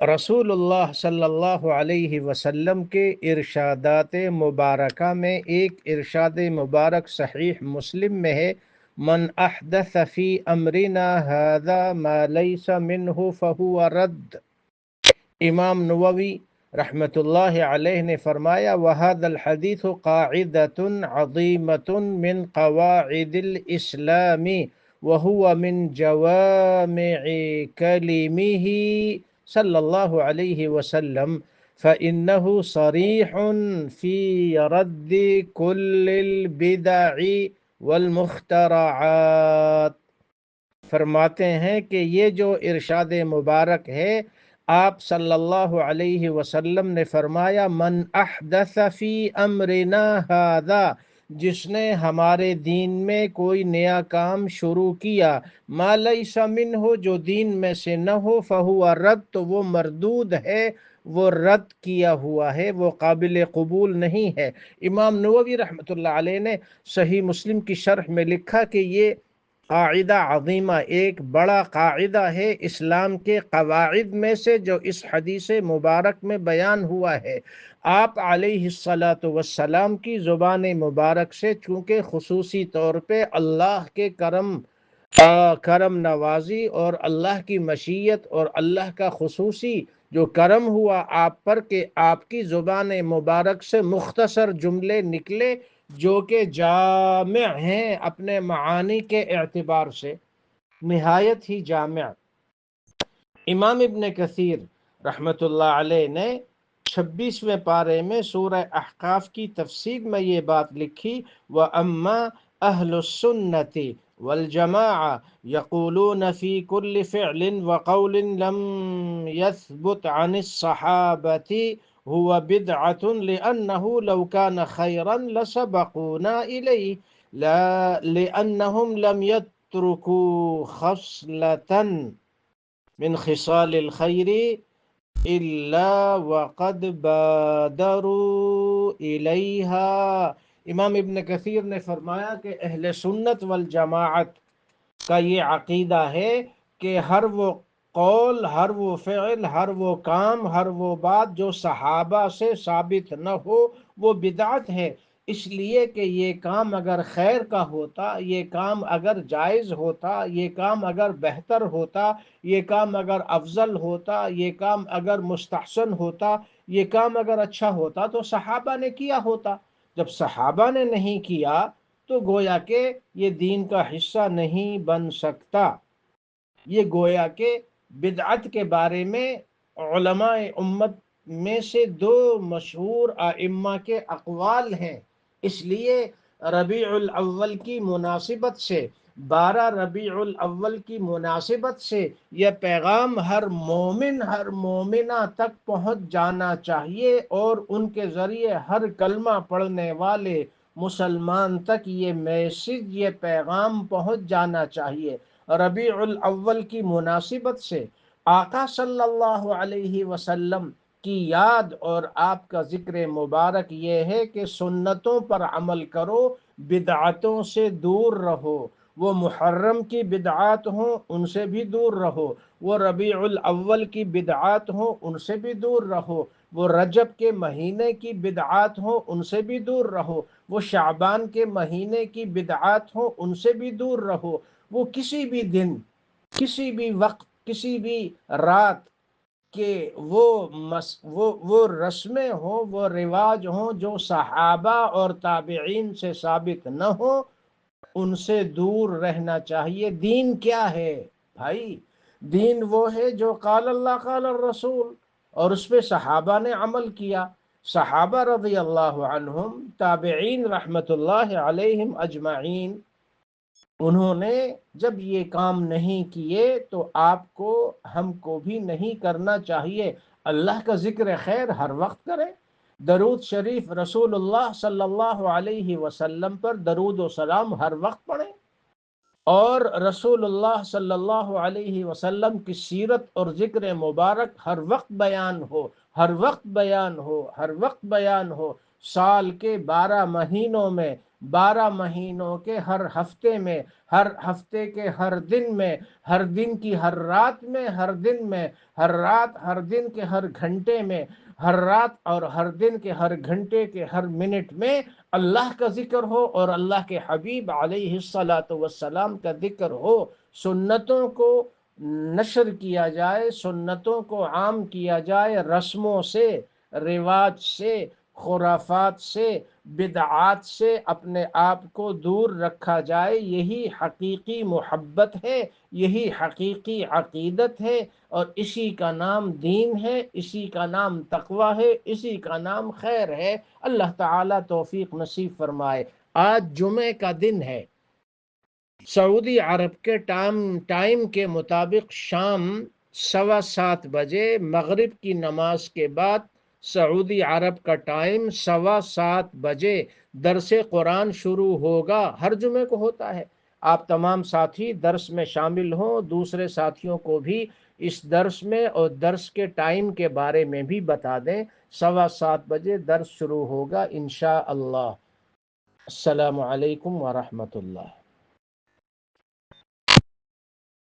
رسول اللہ صلی اللہ علیہ وسلم کے ارشادات مبارکہ میں ایک ارشاد مبارک صحیح مسلم میں ہے، من احدث فی امرنا ھذا ما لیس منہ فہو رد۔ امام نووی رحمۃ اللہ علیہ نے فرمایا، وَهَذَا الْحَدِيثُ قَاعِدَةٌ عَظِيمَةٌ مِنْ قَوَاعِدِ الْإِسْلَامِ وَهُوَ مِنْ جَوَامِعِ كَلِمِهِ صلی اللہ علیہ وسلم فَإِنَّهُ صَرِيحٌ فِي رَدِّ كُلِّ الْبِدَعِ وَالْمُخْتَرَعَاتِ۔ فرماتے ہیں کہ یہ جو ارشاد مبارک ہے، آپ صلی اللہ علیہ وسلم نے فرمایا، من احدث فی امرنا ھذا، جس نے ہمارے دین میں کوئی نیا کام شروع کیا، ما لیس منہ، جو دین میں سے نہ ہو، فہو رد، تو وہ مردود ہے، وہ رد کیا ہوا ہے، وہ قابل قبول نہیں ہے۔ امام نووی رحمۃ اللہ علیہ نے صحیح مسلم کی شرح میں لکھا کہ یہ قاعدہ عظیمہ، ایک بڑا قاعدہ ہے اسلام کے قواعد میں سے، جو اس حدیث مبارک میں بیان ہوا ہے۔ آپ علیہ الصلاۃ والسلام کی زبان مبارک سے چونکہ خصوصی طور پہ اللہ کے کرم نوازی اور اللہ کی مشیت اور اللہ کا خصوصی جو کرم ہوا آپ پر، کہ آپ کی زبان مبارک سے مختصر جملے نکلے جو کہ جامع ہیں اپنے معانی کے اعتبار سے، نہایت ہی جامع۔ امام ابن کثیر رحمۃ اللہ علیہ نے 26ویں پارے میں سورہ احقاف کی تفسیر میں یہ بات لکھی، وَأَمَّا أَهْلُ السُّنَّةِ وَالْجَمَاعَةِ يَقُولُونَ فِي كُلِّ فِعْلٍ وَقَوْلٍ لَمْ يَثْبُتْ عَنِ الصَّحَابَةِ هُوَ بِدْعَةٌ لِأَنَّهُ لَوْ كَانَ خَيْرًا لَسَبَقُونَا إِلَيْهِ لِأَنَّهُمْ لَمْ يَتْرُكُوا خَصْلَةً من خصال الخير إلا وقد بادروا إليها۔ امام ابن کثیر نے فرمایا کہ اہل سنت والجماعت کا یہ عقیدہ ہے کہ ہر وہ قول، ہر وہ فعل، ہر وہ کام، ہر وہ بات جو صحابہ سے ثابت نہ ہو، وہ بدعت ہے، اس لیے کہ یہ کام اگر خیر کا ہوتا، یہ کام اگر جائز ہوتا، یہ کام اگر بہتر ہوتا، یہ کام اگر افضل ہوتا، یہ کام اگر مستحسن ہوتا، یہ کام اگر اچھا ہوتا تو صحابہ نے کیا ہوتا۔ جب صحابہ نے نہیں کیا تو گویا کہ یہ دین کا حصہ نہیں بن سکتا۔ یہ گویا کہ بدعت کے بارے میں علماء امت میں سے دو مشہور ائمہ کے اقوال ہیں۔ اس لیے ربیع الاول کی مناسبت سے، 12 ربیع الاول کی مناسبت سے یہ پیغام ہر مومن، ہر مومنہ تک پہنچ جانا چاہیے، اور ان کے ذریعے ہر کلمہ پڑھنے والے مسلمان تک یہ میسج، یہ پیغام پہنچ جانا چاہیے۔ ربیع الاول کی مناسبت سے آقا صلی اللہ علیہ وسلم کی یاد اور آپ کا ذکر مبارک یہ ہے کہ سنتوں پر عمل کرو، بدعتوں سے دور رہو، وہ محرم کی بدعات ہوں ان سے بھی دور رہو، وہ ربیع الاول کی بدعات ہوں ان سے بھی دور رہو، وہ رجب کے مہینے کی بدعات ہوں ان سے بھی دور رہو، وہ شعبان کے مہینے کی بدعات ہوں ان سے بھی دور رہو، وہ کسی بھی دن، کسی بھی وقت، کسی بھی رات کہ وہ رسمیں ہوں، وہ رواج ہوں جو صحابہ اور تابعین سے ثابت نہ ہوں، ان سے دور رہنا چاہیے۔ دین کیا ہے بھائی؟ دین وہ ہے جو قال اللہ قال الرسول، اور اس پہ صحابہ نے عمل کیا، صحابہ رضی اللہ عنہم، تابعین رحمت اللہ علیہم اجمعین، انہوں نے جب یہ کام نہیں کیے تو آپ کو، ہم کو بھی نہیں کرنا چاہیے۔ اللہ کا ذکر خیر ہر وقت کریں، درود شریف رسول اللہ صلی اللہ علیہ وسلم پر درود و سلام ہر وقت پڑھیں، اور رسول اللہ صلی اللہ علیہ وسلم کی سیرت اور ذکر مبارک ہر وقت بیان ہو، ہر وقت بیان ہو، ہر وقت بیان ہو۔ سال کے 12 مہینوں میں، 12 مہینوں کے ہر ہفتے میں، ہر ہفتے کے ہر دن میں، ہر دن کی ہر رات میں، ہر دن میں، ہر رات، ہر دن کے ہر گھنٹے میں، ہر رات اور ہر دن کے ہر گھنٹے کے ہر منٹ میں اللہ کا ذکر ہو اور اللہ کے حبیب علیہ الصلاۃ والسلام کا ذکر ہو، سنتوں کو نشر کیا جائے، سنتوں کو عام کیا جائے، رسموں سے، رواج سے، خرافات سے، بدعات سے اپنے آپ کو دور رکھا جائے، یہی حقیقی محبت ہے، یہی حقیقی عقیدت ہے، اور اسی کا نام دین ہے، اسی کا نام تقوی ہے، اسی کا نام خیر ہے۔ اللہ تعالیٰ توفیق نصیب فرمائے۔ آج جمعے کا دن ہے، سعودی عرب کے ٹائم کے مطابق شام 7:15 بجے مغرب کی نماز کے بعد، سعودی عرب کا ٹائم 7:15 بجے درس قرآن شروع ہوگا۔ ہر جمعے کو ہوتا ہے۔ آپ تمام ساتھی درس میں شامل ہوں، دوسرے ساتھیوں کو بھی اس درس میں اور درس کے ٹائم کے بارے میں بھی بتا دیں۔ 7:15 بجے درس شروع ہوگا انشاءاللہ۔ السلام علیکم ورحمۃ اللہ۔